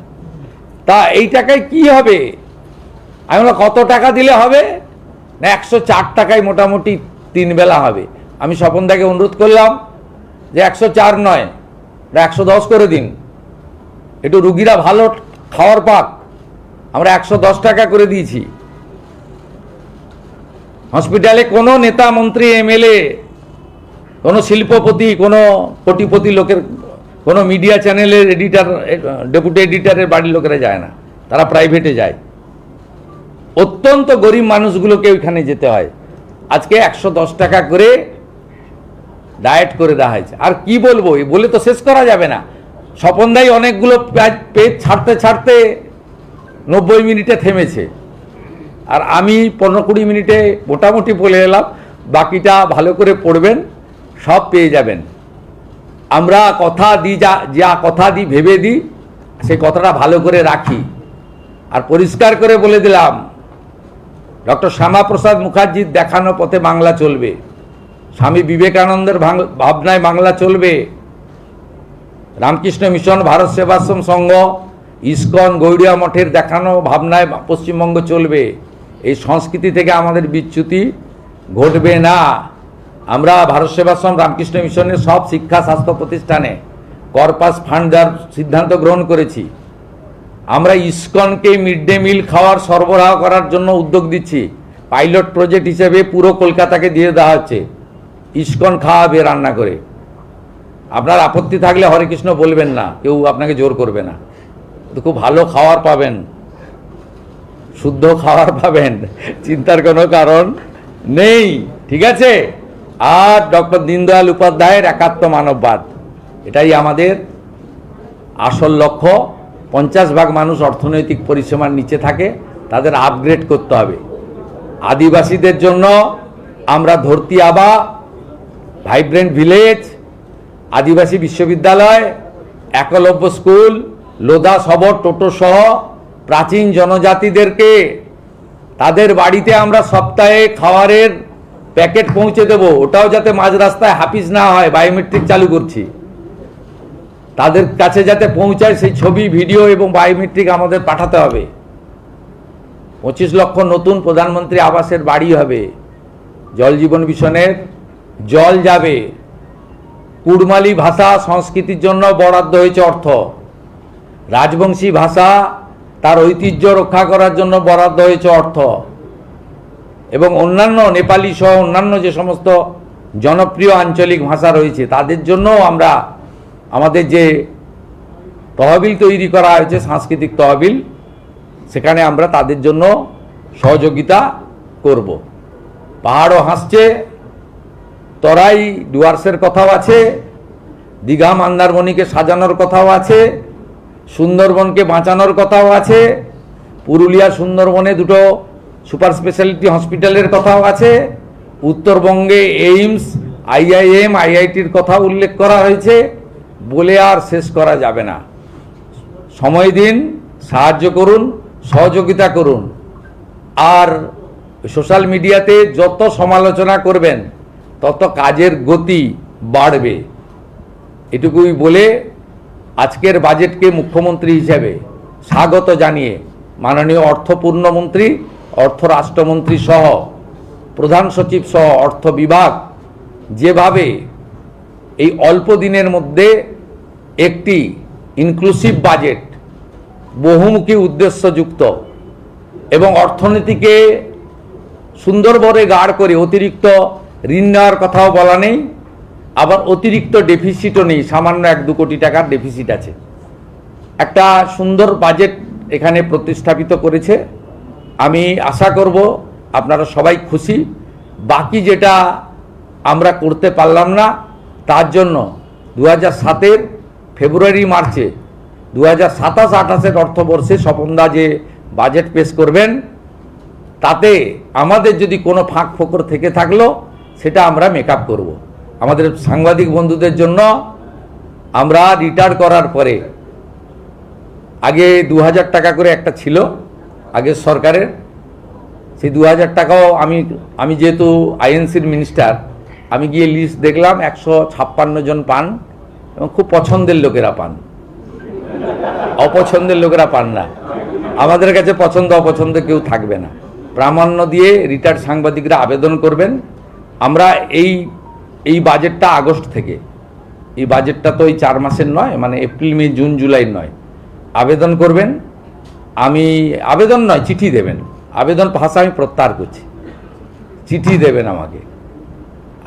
তা এই টাকায় কি হবে? আমি বললাম কত টাকা দিলে হবে? না 104 টাকায় মোটামুটি 3 বেলা হবে। আমি স্বপনদাকে অনুরোধ করলাম যে 104 নয়, 110 করে দিন, একটু রুগীরা ভালো খাওয়ার পাক। আমরা 110 টাকা করে দিয়েছি। হসপিটালে কোনো নেতা, মন্ত্রী, এমএলএ, কোনো শিল্পপতি, কোনো কোটিপতি লোকের, কোনো মিডিয়া চ্যানেলের এডিটর, ডেপুটি এডিটরের বাড়ির লোকেরা যায় না, তারা প্রাইভেটে যায়। অত্যন্ত গরিব মানুষগুলোকে ওইখানে যেতে হয়। আজকে 110 টাকা করে ডায়েট করে দেওয়া হয়েছে। আর কি বলবো, বলে তো শেষ করা যাবে না। স্বপনদাই অনেকগুলো পেজ ছাড়তে ছাড়তে 90 মিনিটে থেমেছে, আর আমি 15-20 মিনিটে মোটামুটি বলে এলাম। বাকিটা ভালো করে পড়বেন, সব পেয়ে যাবেন। আমরা কথা দিই, যা কথা দিই, ভেবে দিই, সেই কথাটা ভালো করে রাখি। আর পরিষ্কার করে বলে দিলাম, ডক্টর শ্যামাপ্রসাদ মুখার্জির দেখানো পথে বাংলা চলবে, স্বামী বিবেকানন্দের ভাবনায় বাংলা চলবে, রামকৃষ্ণ মিশন, ভারত সেবাশ্রম সংঘ, ইসকন, গৌড়িয়া মঠের দেখানো ভাবনায় পশ্চিমবঙ্গ চলবে। এই সংস্কৃতি থেকে আমাদের বিচ্যুতি ঘটবে না। আমরা ভারত সেবাশ্রম, রামকৃষ্ণ মিশনের সব শিক্ষা স্বাস্থ্য প্রতিষ্ঠানে কর্পাস ফান্ড দেওয়ার সিদ্ধান্ত গ্রহণ করেছি। আমরা ইসকনকে মিড ডে মিল খাওয়ার সরবরাহ করার জন্য উদ্যোগ দিচ্ছি। পাইলট প্রজেক্ট হিসেবে পুরো কলকাতাকে দিয়ে দেওয়া হচ্ছে, ইসকন খাওয়াবে রান্না করে। আপনার আপত্তি থাকলে হরে কৃষ্ণ বলবেন না, কেউ আপনাকে জোর করবে না। তো খুব ভালো খাবার পাবেন, শুদ্ধ খাবার পাবেন, চিন্তার কোনো কারণ নেই, ঠিক আছে? আর ডক্টর দীনদয়াল উপাধ্যায়ের একাত্ম মানববাদ, এটাই আমাদের আসল লক্ষ্য। 50% মানুষ অর্থনৈতিক পরিসীমার নিচে থাকে, তাদের আপগ্রেড করতে হবে। আদিবাসীদের জন্য আমরা ধরতি আবা, ভাইব্রেন্ট ভিলেজ, আদিবাসী বিশ্ববিদ্যালয়, একলব্য স্কুল, লোধা সবর, টোটো সহ প্রাচীন জনজাতিদেরকে তাদের বাড়িতে আমরা সপ্তাহে খাবারের প্যাকেট পৌঁছে দেব। ওটাও যাতে মাঝ রাস্তায় হাফিজ না হয়, বায়োমেট্রিক চালু করছি, তাদের কাছে যাতে পৌঁছায় সেই ছবি, ভিডিও এবং বায়োমেট্রিক আমাদের পাঠাতে হবে। 25 লক্ষ নতুন প্রধানমন্ত্রী আবাসের বাড়ি হবে। জল জীবন মিশনের জল যাবে। কুড়মালি ভাষা সংস্কৃতির জন্য বরাদ্দ হয়েছে অর্থ। রাজবংশী ভাষা তার ঐতিহ্য রক্ষা করার জন্য বরাদ্দ হয়েছে অর্থ। এবং অন্যান্য নেপালি সহ অন্যান্য যে সমস্ত জনপ্রিয় আঞ্চলিক ভাষা রয়েছে তাদের জন্য আমরা আমাদের যে তহবিল তৈরি করা হয়েছে, সাংস্কৃতিক তহবিল, সেখানে আমরা তাদের জন্য সহযোগিতা করব। পাহাড়ও হাসছে, তরাই ডুয়ার্সের কথাও আছে, দীঘা মন্দারমণিকে সাজানোর কথাও আছে, সুন্দরবনকে বাঁচানোর কথাও আছে, পুরুলিয়া সুন্দরবনে 2টো সুপার স্পেশালিটি হসপিটালের কথাও আছে, উত্তরবঙ্গে এইমস, আইআইএম, আইআইটির কথা উল্লেখ করা হয়েছে, বলে আর শেষ করা যাবে না। সময় দিন, সাহায্য করুন, সহযোগিতা করুন। আর সোশ্যাল মিডিয়াতে যত সমালোচনা করবেন তত কাজের গতি বাড়বে। এটুকুই বলে আজকের বাজেটকে মুখ্যমন্ত্রী হিসেবে স্বাগত জানিয়ে মাননীয় অর্থপূর্ণমন্ত্রী, অর্থ রাষ্ট্রমন্ত্রী সহ প্রধান সচিব সহ অর্থ বিভাগ যেভাবে এই অল্প দিনের মধ্যে একটি ইনক্লুসিভ বাজেট, বহুমুখী উদ্দেশ্যযুক্ত এবং অর্থনীতিকে সুন্দরভাবে গাঢ় করে, অতিরিক্ত ঋণ নেওয়ার কথাও বলা নেই, আবার অতিরিক্ত ডেফিসিটও নেই, সামান্য 1-2 কোটি টাকার ডেফিসিট আছে। একটা সুন্দর বাজেট এখানে প্রতিস্থাপিত করেছে। আমি আশা করব আপনারা সবাই খুশি। বাকি যেটা আমরা করতে পারলাম না, তার জন্য 2007-এর ফেব্রুয়ারি মার্চে 2027-28-এর অর্থবর্ষে স্বপনদা যে বাজেট পেশ করবেন, তাতে আমাদের যদি কোনো ফাঁক ফোকর থেকে থাকলো সেটা আমরা মেকআপ করব। আমাদের সাংবাদিক বন্ধুদের জন্য আমরা রিটায়ার করার পরে আগে 2000 টাকা করে একটা ছিল আগের সরকারের, সেই 2000 টাকাও আমি যেহেতু আইএনসির মিনিস্টার, আমি গিয়ে লিস্ট দেখলাম 156 জন পান এবং খুব পছন্দের লোকেরা পান, অপছন্দের লোকেরা পান না। আমাদের কাছে পছন্দ অপছন্দ কেউ থাকবে না। প্রামাণ্য দিয়ে রিটায়ার্ড সাংবাদিকরা আবেদন করবেন। আমরা এই বাজেটটা আগস্ট থেকে, এই বাজেটটা তো এই 4 মাসের নয়, মানে এপ্রিল মে জুন জুলাই নয়, আবেদন করবেন। আমি আবেদন নয়, চিঠি দেবেন। আবেদন ভাষা আমি প্রত্যাহার করছি, চিঠি দেবেন আমাকে।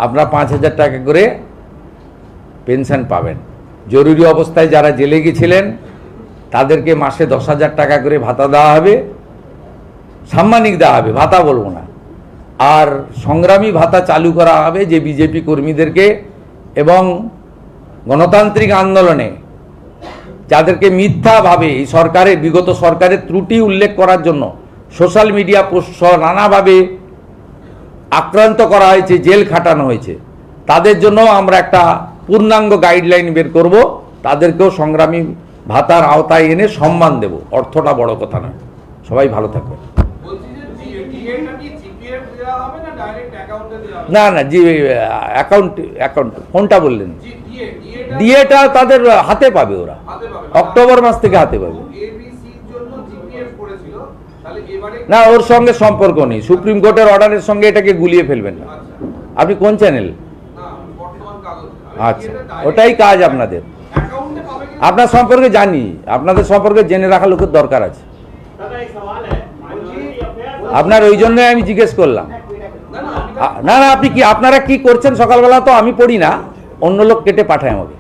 আপনারা 5000 টাকা করে পেনশন পাবেন। জরুরি অবস্থায় যারা জেলে গেছিলেন তাদেরকে মাসে 10,000 টাকা করে ভাতা দেওয়া হবে, সাম্মানিক দেওয়া হবে, ভাতা বলবো না। আর সংগ্রামী ভাতা চালু করা হবে যে বিজেপি কর্মীদেরকে এবং গণতান্ত্রিক আন্দোলনে যাদেরকে মিথ্যাভাবে এই সরকারের, বিগত সরকারের ত্রুটি উল্লেখ করার জন্য সোশ্যাল মিডিয়া পোস্ট নানাভাবে আক্রান্ত করা হয়েছে, জেল খাটানো হয়েছে, তাদের জন্য আমরা একটা পূর্ণাঙ্গ গাইডলাইন বের করব। তাদেরকেও সংগ্রামী ভাতার আওতায় এনে সম্মান দেব। অর্থটা বড় কথা না। সবাই ভালো থাকবে। না না, জি অ্যাকাউন্ট কোনটা বললেন? ডিএটা তাদের হাতে পাবে, ওরা অক্টোবর মাস থেকে হাতে পাবে। না, ওর সঙ্গে সম্পর্ক নেই। সুপ্রিম কোর্টের অর্ডারের সঙ্গে এটাকে গুলিয়ে ফেলবেন না। আপনি কোন চ্যানেল? আচ্ছা, ওটাই কাজ আপনাদের। আপনার সম্পর্কে জানি, আপনাদের সম্পর্কে জেনে রাখা লোকের দরকার আছে। আপনার ওই জন্য আমি জিজ্ঞেস করলাম। না না, আপনি কি, আপনারা কি করছেন সকালবেলা তো আমি পড়ি না, অন্য লোক কেটে পাঠায় আমাকে।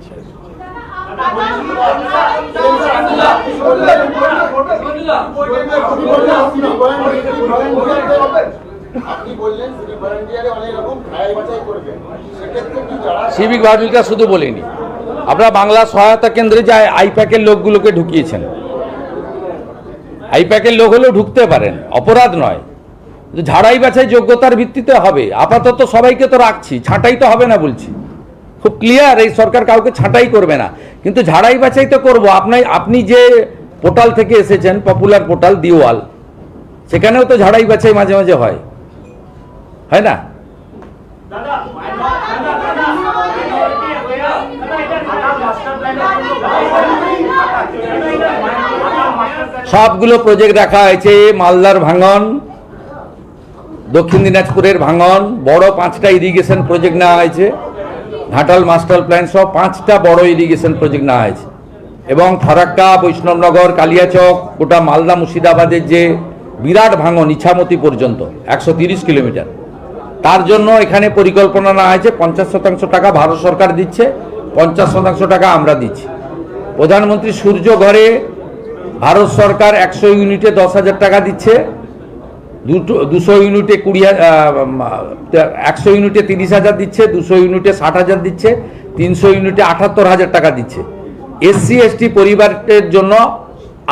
সিভিক ভলেন্টিয়ার শুধু বলিনি, আপনারা বাংলা সহায়তা কেন্দ্রে যে আইপ্যাকের লোকগুলোকে ঢুকিয়েছেন, আইপ্যাকের লোক হলেও ঢুকতে পারেন, অপরাধ নয়। ঝাড়াই বাছাই যোগ্যতার ভিত্তিতে হবে। আপাতত সবাইকে তো রাখছি, ছাঁটাই তো হবে না বলছি, খুব ক্লিয়ার। এই সরকার কাউকে ছাঁটাই করবে না, কিন্তু ঝাড়াই বাছাই তো করবো। আপনি যে পোর্টাল থেকে এসেছেন, পপুলার পোর্টাল দিওয়াল, সেখানেও তো ঝাড়াই বাছাই মাঝে মাঝে হয় না? সবগুলো প্রজেক্ট রাখা হয়েছে। মালদার ভাঙন, দক্ষিণ দিনাজপুরের ভাঙন, বড় 5টা ইরিগেশন প্রজেক্ট নেওয়া হয়েছে। ঘাটাল মাস্টার প্ল্যান সহ 5টা বড় ইরিগেশন প্রজেক্ট নেওয়া হয়েছে। এবং ফারাক্কা, বৈষ্ণবনগর, কালিয়াচক, গোটা মালদা মুর্শিদাবাদের যে বিরাট ভাঙন ইছামতি পর্যন্ত 130 কিলোমিটার, তার জন্য এখানে পরিকল্পনা নেওয়া হয়েছে। 50% টাকা ভারত সরকার দিচ্ছে, 50% টাকা আমরা দিচ্ছি। প্রধানমন্ত্রী সূর্য ঘরে ভারত সরকার 100 ইউনিটে 10,000 টাকা দিচ্ছে, 200 ইউনিটে 100 ইউনিটে 30,000 দিচ্ছে, 200 ইউনিটে 60,000 দিচ্ছে, 300 ইউনিটে 78,000 টাকা দিচ্ছে। SC ST পরিবারের জন্য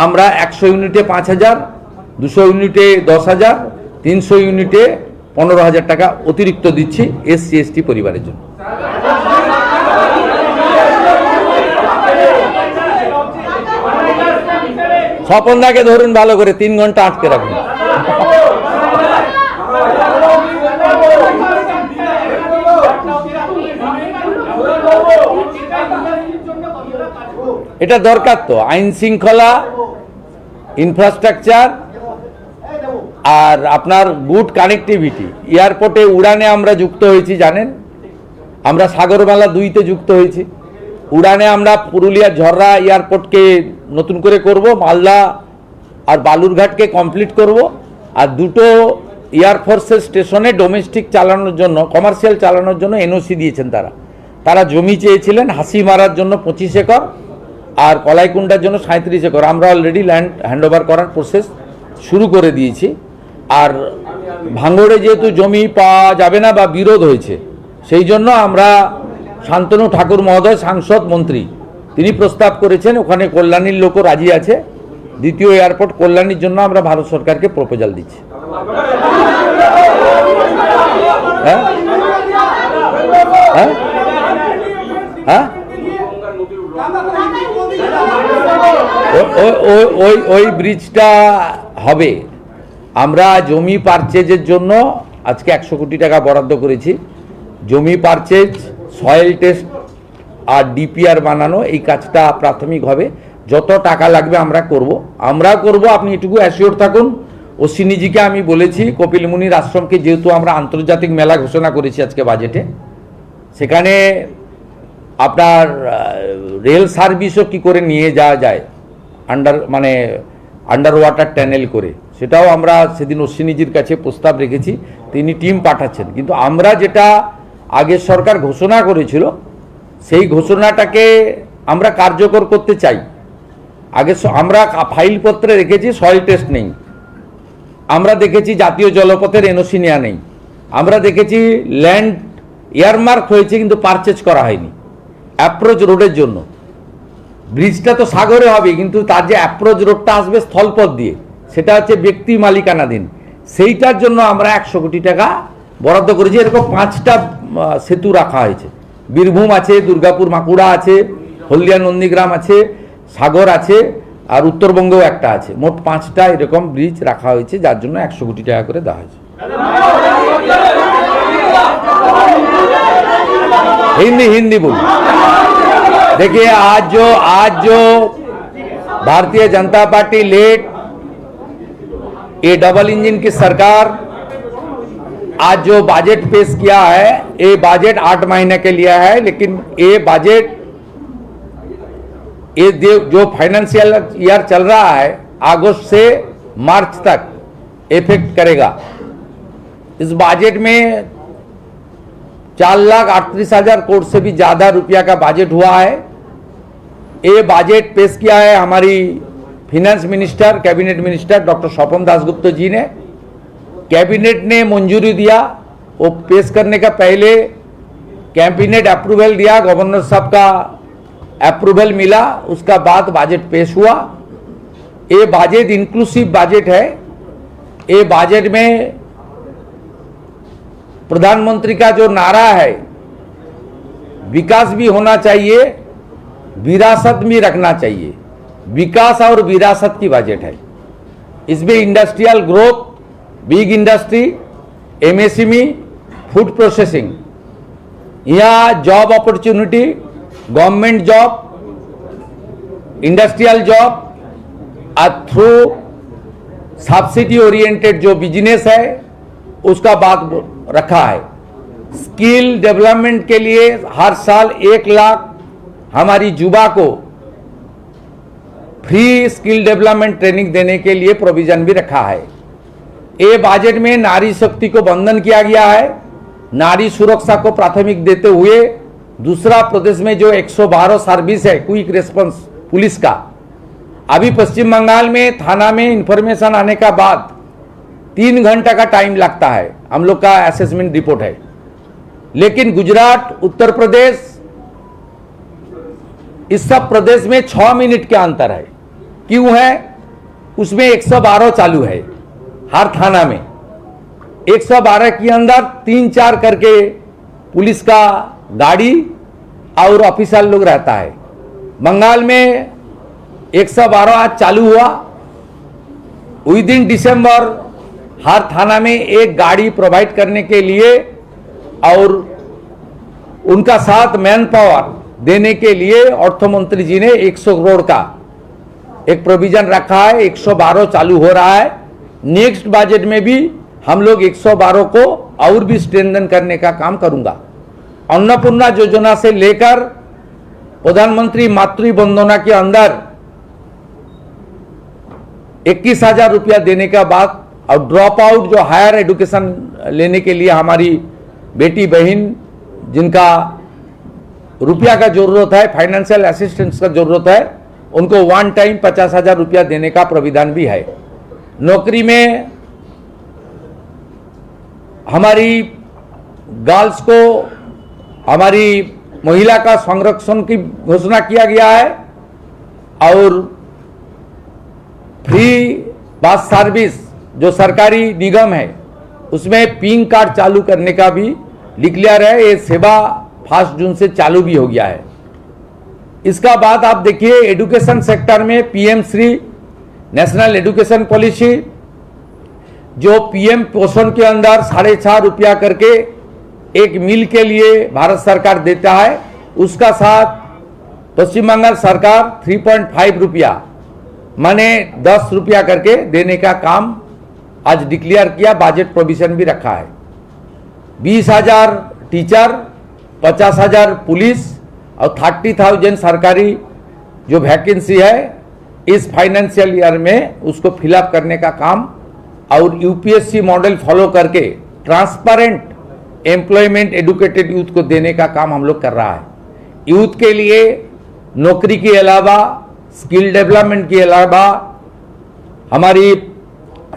আমরা 100 ইউনিটে 5,000, 200 ইউনিটে 10,000, 300 ইউনিটে 15,000 টাকা অতিরিক্ত দিচ্ছি SC ST পরিবারের জন্য। স্বপনদাকে ধরুন ভালো করে, 3 ঘন্টা আটকে রাখুন। এটা দরকার তো, আইন শৃঙ্খলা, ইনফ্রাস্ট্রাকচার আর আপনার গুড কানেক্টিভিটি। এয়ারপোর্টে উড়ানে আমরা যুক্ত হয়েছি, জানেন, আমরা সাগরমালা 2-তে যুক্ত হয়েছি। উড়ানে আমরা পুরুলিয়া ঝররা এয়ারপোর্টকে নতুন করে করব, মালদা আর বালুরঘাটকে কমপ্লিট করব। আর 2টো এয়ারফোর্সের স্টেশনে ডোমেস্টিক চালানোর জন্য, কমার্শিয়াল চালানোর জন্য NOC দিয়েছেন তারা জমি চেয়েছিলেন। হাসিমারার জন্য 25 একর আর কলাইকুণ্ডার জন্য 37 একর। আমরা অলরেডি ল্যান্ড হ্যান্ডওভার করার প্রসেস শুরু করে দিয়েছি। আর ভাঙড়ে যেহেতু জমি পাওয়া যাবে না বা বিরোধ হয়েছে, সেই জন্য আমরা শান্তনু ঠাকুর মহোদয় সাংসদ মন্ত্রী তিনি প্রস্তাব করেছেন, ওখানে কল্যাণীর লোকও রাজি আছে। দ্বিতীয় এয়ারপোর্ট কল্যাণীর জন্য আমরা ভারত সরকারকে প্রপোজাল দিচ্ছি। হ্যাঁ হ্যাঁ হ্যাঁ ওই ব্রিজটা হবে। আমরা জমি পারচেজের জন্য আজকে 100 কোটি টাকা বরাদ্দ করেছি। জমি পারচেজ, সয়েল টেস্ট আর ডিপিআর বানানো, এই কাজটা প্রাথমিক হবে। যত টাকা লাগবে আমরা করব, আপনি এটুকু অ্যাসিওর থাকুন। অশ্বিনীজিকে আমি বলেছি, কপিল মুনির আশ্রমকে যেহেতু আমরা আন্তর্জাতিক মেলা ঘোষণা করেছি আজকে বাজেটে, সেখানে আপনার রেল সার্ভিসও কি করে নিয়ে যাওয়া যায় আন্ডার ওয়াটার টানেল করে, সেটাও আমরা সেদিন অশ্বিনীজির কাছে প্রস্তাব রেখেছি, তিনি টিম পাঠাচ্ছেন। কিন্তু আমরা যেটা আগের সরকার ঘোষণা করেছিল সেই ঘোষণাটাকে আমরা কার্যকর করতে চাই। আমরা ফাইলপত্রে রেখেছি সয়েল টেস্ট নেই, আমরা দেখেছি জাতীয় জলপথের এনওসি নেওয়া নেই, আমরা দেখেছি ল্যান্ড এয়ারমার্ক হয়েছে কিন্তু পারচেজ করা হয়নি অ্যাপ্রোচ রোডের জন্য। ব্রিজটা তো সাগরে হবে, কিন্তু তার যে অ্যাপ্রোচ রোডটা আসবে স্থলপথ দিয়ে, সেটা হচ্ছে ব্যক্তি মালিকানাধীন। সেইটার জন্য আমরা 100 কোটি টাকা বরাদ্দ করেছি। এরকম 5টা সেতু রাখা হয়েছে। বীরভূম আছে, দুর্গাপুর বাঁকুড়া আছে, হলদিয়া নন্দীগ্রাম আছে, সাগর আছে, আর উত্তরবঙ্গেও একটা আছে। মোট 5টা এরকম ব্রিজ রাখা হয়েছে, যার জন্য 100 কোটি টাকা করে দেওয়া হয়েছে। हिंदी बोलिए। देखिए, आज जो भारतीय जनता पार्टी लेट, ये डबल इंजन की सरकार आज जो बजट पेश किया है, ये बजट 8 महीने के लिए है, लेकिन ये बजट ये जो फाइनेंशियल ईयर चल रहा है अगस्त से मार्च तक इफेक्ट करेगा। इस बजट में 4,38,000 करोड़ से भी ज़्यादा रुपया का बजट हुआ है। ये बजट पेश किया है हमारी finance minister, cabinet minister doctor Swapan Dasgupta ji ने। कैबिनेट ने मंजूरी दिया, वो पेश करने का पहले कैबिनेट अप्रूवल दिया, गवर्नर साहब का अप्रूवल मिला, उसका बाद बजट पेश हुआ। ये बजट इंक्लूसिव बजट है। ये बजट में प्रधानमंत्री का जो नारा है, विकास भी होना चाहिए, विरासत भी रखना चाहिए, विकास और विरासत की बजट है। इसमें industrial growth, big industry, MSME, food processing, यहाँ job opportunity, government job, industrial job और थ्रू सब्सिडी ओरिएंटेड जो बिजनेस है उसका बात रखा है। स्किल डेवलपमेंट के लिए हर साल 1 लाख हमारी युवा को फ्री स्किल डेवलपमेंट ट्रेनिंग देने के लिए प्रोविजन भी रखा है। ये बजट में नारी शक्ति को बंधन किया गया है, नारी सुरक्षा को प्राथमिक देते हुए। दूसरा, प्रदेश में जो 112 सर्विस है क्विक रिस्पांस पुलिस का, अभी पश्चिम बंगाल में थाना में इंफॉर्मेशन आने का बाद 3 घंटा का टाइम लगता है, हम लोग का असेसमेंट रिपोर्ट है। लेकिन गुजरात, उत्तर प्रदेश, इस सब प्रदेश में 6 मिनट के अंतर है। क्यों है? उसमें 112 चालू है हर थाना में। 112 के अंदर 3-4 करके पुलिस का गाड़ी और ऑफिसर लोग रहता है। बंगाल में 112 आज चालू हुआ। विद इन दिसंबर हर थाना में एक गाड़ी प्रोवाइड करने के लिए और उनका साथ मैन पावर देने के लिए अर्थ मंत्री जी ने 100 करोड़ का एक प्रोविजन रखा है। 112 चालू हो रहा है। नेक्स्ट बजट में भी हम लोग 112 को और भी स्ट्रेंथन करने का काम करूंगा। अन्नपूर्णा योजना से लेकर प्रधानमंत्री मातृ वंदना के अंदर 21,000 रुपया देने का बाद, और ड्रॉप आउट जो हायर एजुकेशन लेने के लिए हमारी बेटी बहन जिनका रुपया का जरूरत है, फाइनेंशियल असिस्टेंस का जरूरत है, उनको 1 टाइम 50,000 रुपया देने का प्राविधान भी है। नौकरी में हमारी गर्ल्स को, हमारी महिला का संरक्षण की घोषणा किया गया है और फ्री बस सर्विस जो सरकारी निगम है उसमें पिंक कार्ड चालू करने का भी डिक्लेयर है। ये सेवा 1 जून से चालू भी हो गया है। इसका बाद आप देखिए एजुकेशन सेक्टर में PM Shri national education policy जो पीएम पोषण के अंदर 4.5 रुपया करके एक मील के लिए भारत सरकार देता है, उसका साथ पश्चिम बंगाल सरकार 3.5 रुपया माने 10 रुपया करके देने का काम आज डिक्लेयर किया, बजट प्रोविजन भी रखा है। 20,000 टीचर, 50,000 पुलिस और 30,000 सरकारी जो वैकेंसी है इस फाइनेंशियल ईयर में उसको फिलअप करने का काम और यूपीएससी मॉडल फॉलो करके ट्रांसपेरेंट एम्प्लॉयमेंट एडुकेटेड यूथ को देने का काम हम लोग कर रहा है। यूथ के लिए नौकरी के अलावा, स्किल डेवलपमेंट के अलावा, हमारी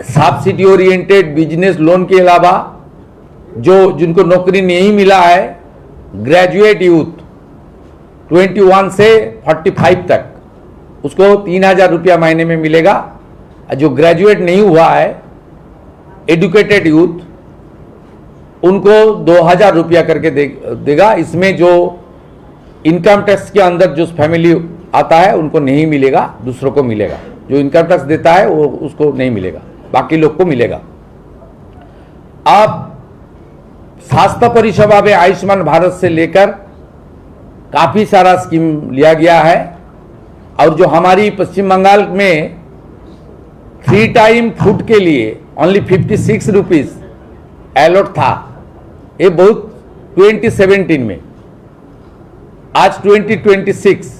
सब्सिडी ओरिएंटेड बिजनेस लोन के अलावा जो जिनको नौकरी नहीं मिला है, ग्रेजुएट यूथ 21 से 45 तक उसको 3,000 रुपया महीने में मिलेगा। जो ग्रेजुएट नहीं हुआ है एडुकेटेड यूथ उनको 2,000 रुपया करके देगा। इसमें जो इनकम टैक्स के अंदर जो फैमिली आता है उनको नहीं मिलेगा, दूसरों को मिलेगा। जो इनकम टैक्स देता है वो उसको नहीं मिलेगा, बाकी लोग को मिलेगा। अब स्वास्थ्य परिसेवा में आयुष्मान भारत से लेकर काफी सारा स्कीम लिया गया है और जो हमारी पश्चिम बंगाल में 3 टाइम फूड के लिए ओनली 56 रुपीज अलॉट था, ये बहुत 2017 में, आज 2026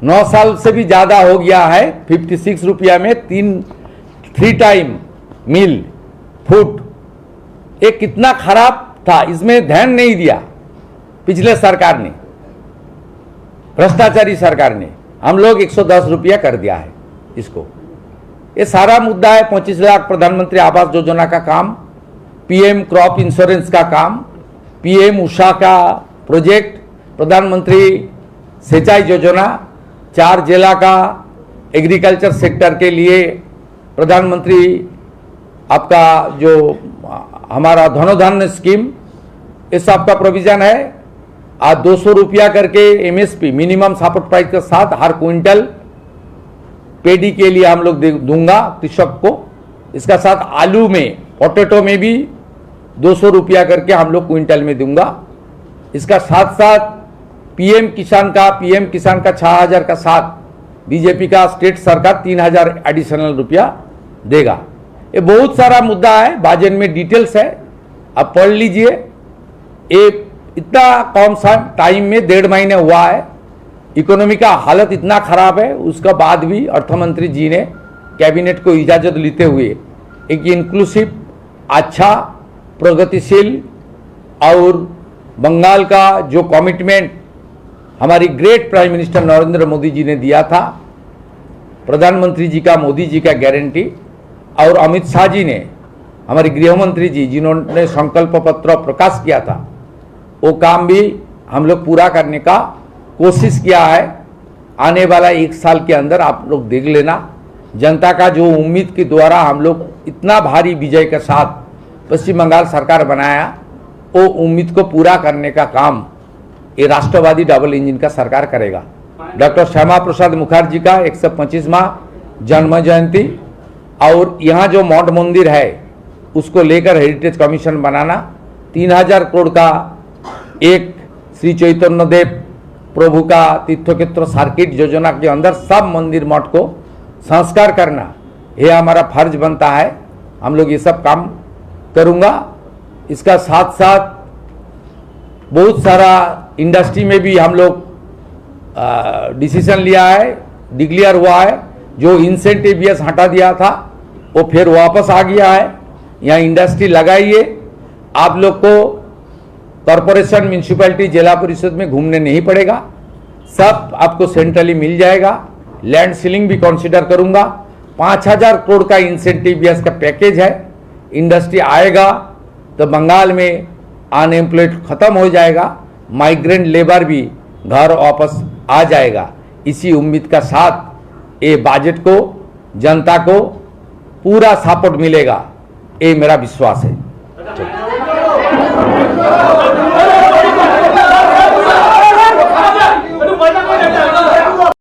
9 साल से भी ज्यादा हो गया है। 56 रुपया में 3 टाइम मील फूड, ये कितना खराब था, इसमें ध्यान नहीं दिया पिछले सरकार ने, भ्रष्टाचारी सरकार ने। हम लोग 110 रुपया कर दिया है इसको। ये सारा मुद्दा है 25 लाख प्रधानमंत्री आवास योजना का काम, पीएम क्रॉप इंश्योरेंस का काम, पीएम उषा का प्रोजेक्ट, प्रधानमंत्री सिंचाई योजना, 4 जिला का एग्रीकल्चर सेक्टर के लिए प्रधानमंत्री आपका जो हमारा धनोधान्य स्कीम, इस सब का प्रोविजन है। आज 200 रुपया करके एमएसपी मिनिमम सपोर्ट प्राइस के साथ हर क्विंटल पेडी के लिए हम लोग दूंगा कृषक को। इसका साथ आलू में, पोटैटो में भी 200 रुपया करके हम लोग क्विंटल में दूंगा। इसका साथ साथ पीएम किसान का 6,000 का साथ बीजेपी का स्टेट सरकार 3,000 एडिशनल रुपया देगा। ये बहुत सारा मुद्दा है, बजट में डिटेल्स है, आप पढ़ लीजिए। एक इतना कम सा टाइम में 1.5 महीने हुआ है, इकोनॉमी का हालत इतना खराब है, उसका बाद भी अर्थमंत्री जी ने कैबिनेट को इजाजत लेते हुए एक इंक्लूसिव, अच्छा, प्रगतिशील और बंगाल का जो कमिटमेंट हमारी great prime minister Narendra Modi ji ने दिया था, प्रधानमंत्री जी का, मोदी जी का गारंटी, और अमित शाह जी ने, हमारे गृह मंत्री जी जिन्होंने संकल्प पत्र प्रकाश किया था, वो काम भी हम लोग पूरा करने का कोशिश किया है। आने वाला 1 साल के अंदर आप लोग देख लेना, जनता का जो उम्मीद के द्वारा हम लोग इतना भारी विजय के साथ पश्चिम बंगाल सरकार बनाया, वो उम्मीद को पूरा करने का काम ये राष्ट्रवादी डबल इंजन का सरकार करेगा। डॉक्टर श्यामा प्रसाद मुखर्जी का 125वां जन्म जयंती और यहाँ जो मठ मंदिर है उसको लेकर हेरिटेज कमीशन बनाना, 3,000 करोड़ का एक श्री चैतन्य देव प्रभु का तीर्थक्षेत्र सर्किट योजना के अंदर सब मंदिर मठ को संस्कार करना, यह हमारा फर्ज बनता है। हम लोग ये सब काम करूँगा। इसका साथ साथ बहुत सारा इंडस्ट्री में भी हम लोग डिसीजन लिया है, डिक्लेयर हुआ है। जो इंसेंटिव यस हटा दिया था वो फिर वापस आ गया है। यहाँ इंडस्ट्री लगाइए, आप लोग को कॉरपोरेशन, म्यूनिसिपैलिटी, जिला परिषद में घूमने नहीं पड़ेगा, सब आपको सेंट्रली मिल जाएगा। लैंड सीलिंग भी कंसीडर करूंगा। 5,000 करोड़ का इंसेंटिव यस का पैकेज है, इंडस्ट्री आएगा तो बंगाल में अनएम्प्लॉयड खत्म हो जाएगा, माइग्रेंट लेबर भी घर वापस आ जाएगा। इसी उम्मीद का साथ ये बजट को जनता को पूरा सपोर्ट मिलेगा, ये मेरा विश्वास है।